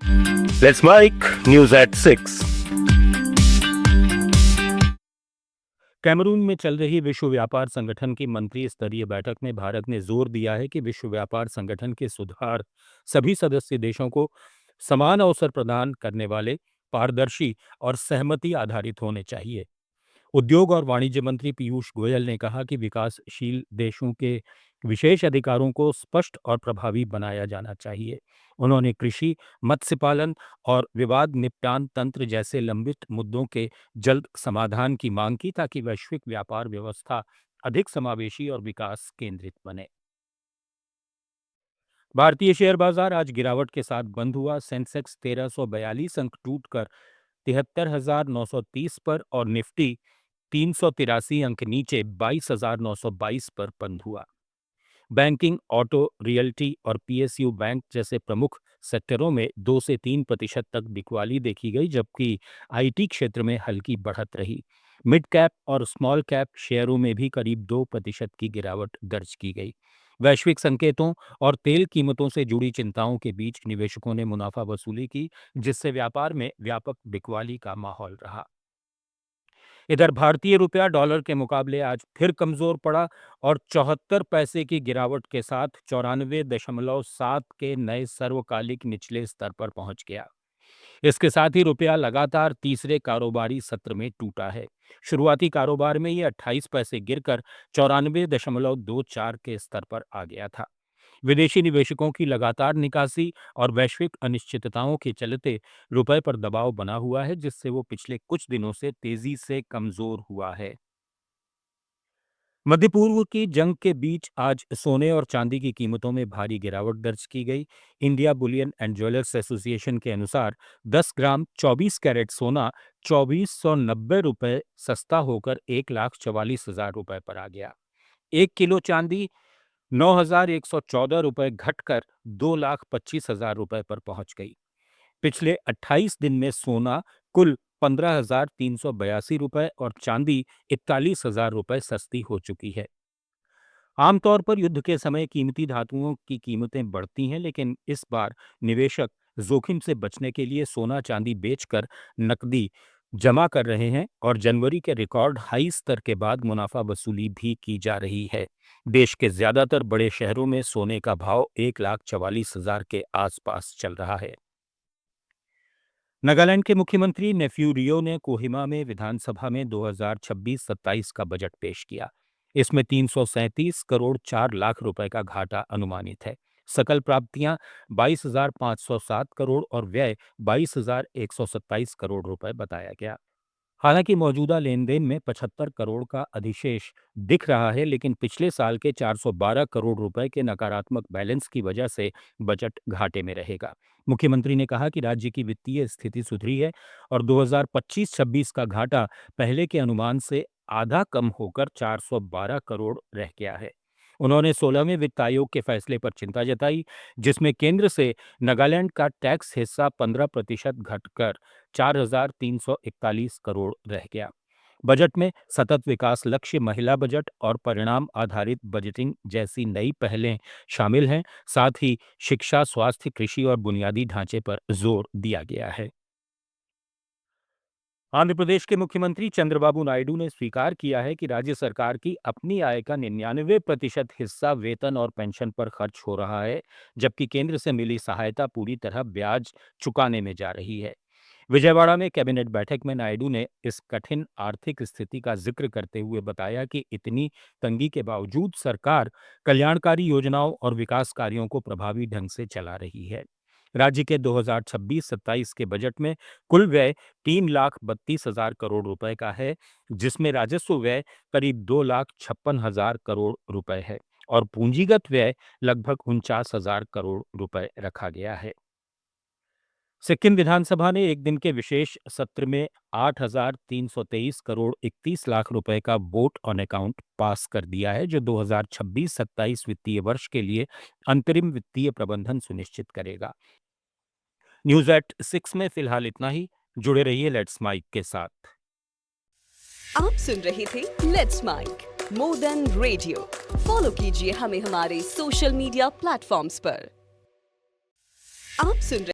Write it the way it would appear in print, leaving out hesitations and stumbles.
Let's Mike News at 6. Cameroon में चल रही विश्व व्यापार संगठन की मंत्री स्तरीय बैठक में भारत ने जोर दिया है कि विश्व व्यापार संगठन के सुधार सभी सदस्य देशों को समान अवसर प्रदान करने वाले, पारदर्शी और सहमति आधारित होने चाहिए। उद्योग और वाणिज्य मंत्री पीयूष गोयल ने कहा कि विकासशील देशों के विशेष अधिकारों को स्पष्ट और प्रभावी बनाया जाना चाहिए। उन्होंने कृषि, मत्स्य पालन और विवाद निपटान तंत्र जैसे लंबित मुद्दों के जल्द समाधान की मांग की ताकि वैश्विक व्यापार व्यवस्था अधिक समावेशी और विकास केंद्रित बने। भारतीय शेयर बाजार आज गिरावट के साथ बंद हुआ। सेंसेक्स 1342 अंक टूटकर 73,930 पर और निफ्टी 383 अंक नीचे 22,922 पर बंद हुआ। बैंकिंग, ऑटो, रियल्टी और पीएसयू बैंक जैसे प्रमुख सेक्टरों में 2 से 3% तक बिकवाली देखी गई, जबकि आईटी क्षेत्र में हल्की बढ़त रही। मिड कैप और स्मॉल कैप शेयरों में भी करीब 2% की गिरावट दर्ज की गई। वैश्विक संकेतों और तेल कीमतों से जुड़ी चिंताओं के बीच निवेशकों ने मुनाफा वसूली की, जिससे व्यापार में व्यापक बिकवाली का माहौल रहा। इधर भारतीय रुपया डॉलर के मुकाबले आज फिर कमजोर पड़ा और 74 पैसे की गिरावट के साथ 94.7 के नए सर्वकालिक निचले स्तर पर पहुंच गया। इसके साथ ही रुपया लगातार तीसरे कारोबारी सत्र में टूटा है। शुरुआती कारोबार में ये 28 पैसे गिरकर 94.24 के स्तर पर आ गया था। विदेशी निवेशकों की लगातार निकासी और वैश्विक अनिश्चितताओं के चलते रुपए पर दबाव बना हुआ है, जिससे वो पिछले कुछ दिनों से तेजी से कमजोर हुआ है। मध्य पूर्व की जंग के बीच आज सोने और चांदी की कीमतों में भारी गिरावट दर्ज की गई। India Boolean and jewellers association के अनुसार 10 ग्राम 24 कैरेट सोना 2490 रुपये सस्ता होकर 1,44,000 रुपये पर आ गया। 1 किलो चांदी 9,114 रुपये घटकर 2,25,000 रुपये पर पहुंच गई। पिछले 28 दिन में सोना कुल 15,382 रुपये और चांदी 41,000 रुपये सस्ती हो चुकी है। आमतौर पर युद्ध के समय कीमती धातुओं की कीमतें बढ़ती हैं, लेकिन इस बार निवेशक जोखिम से बचने के लिए सोना चांदी बेचकर नकदी जमा कर रहे हैं और जनवरी के रिकॉर्ड हाई स्तर के बाद मुनाफा वसूली भी की जा रही है। देश के ज्यादातर बड़े शहरों में सोने का भाव 1,44,000 के आसपास चल रहा है। नागालैंड के मुख्यमंत्री नेफ्यू रियो ने कोहिमा में विधानसभा में 2026-27 का बजट पेश किया। इसमें 337 करोड़ 4 लाख रुपए का घाटा अनुमानित है। सकल प्राप्तियां 22,507 करोड़ और व्यय 22,127 करोड़ रुपए बताया गया। हालांकि मौजूदा लेन देन में 75 करोड़ का अधिशेष दिख रहा है, लेकिन पिछले साल के 412 करोड़ रुपए के नकारात्मक बैलेंस की वजह से बजट घाटे में रहेगा। मुख्यमंत्री ने कहा कि राज्य की वित्तीय स्थिति सुधरी है और 2025-26 का घाटा पहले के अनुमान से आधा कम होकर 412 करोड़ रह गया है। उन्होंने 16वें वित्त आयोग के फैसले पर चिंता जताई, जिसमें केंद्र से नागालैंड का टैक्स हिस्सा 15% घटकर 4,341 करोड़ रह गया। बजट में सतत विकास लक्ष्य, महिला बजट और परिणाम आधारित बजटिंग जैसी नई पहलें शामिल हैं। साथ ही शिक्षा, स्वास्थ्य, कृषि और बुनियादी ढांचे पर जोर दिया गया है। आंध्र प्रदेश के मुख्यमंत्री चंद्रबाबू नायडू ने स्वीकार किया है कि राज्य सरकार की अपनी आय का 99% हिस्सा वेतन और पेंशन पर खर्च हो रहा है, जबकि केंद्र से मिली सहायता पूरी तरह ब्याज चुकाने में जा रही है। विजयवाड़ा में कैबिनेट बैठक में नायडू ने इस कठिन आर्थिक स्थिति का जिक्र करते हुए बताया कि इतनी तंगी के बावजूद सरकार कल्याणकारी योजनाओं और विकास कार्यों को प्रभावी ढंग से चला रही है। राज्य के 2026-27 के बजट में कुल व्यय 3,32,000 करोड़ रुपए का है, जिसमें राजस्व व्यय करीब 2,56,000 करोड़ रुपए है और पूंजीगत व्यय लगभग 49,000 करोड़ रुपए रखा गया है। सिक्किम विधानसभा ने एक दिन के विशेष सत्र में 8,323 करोड़ 31 लाख रुपए का वोट ऑन अकाउंट पास कर दिया है, जो 2026-27 वित्तीय वर्ष के लिए अंतरिम वित्तीय प्रबंधन सुनिश्चित करेगा। न्यूज एट 6 में फिलहाल इतना ही। जुड़े रहिए लेट्स माइक के साथ। आप सुन रहे थे let's mike more than radio. Follow कीजिए हमें हमारे सोशल मीडिया प्लेटफॉर्म्स पर। आप सुन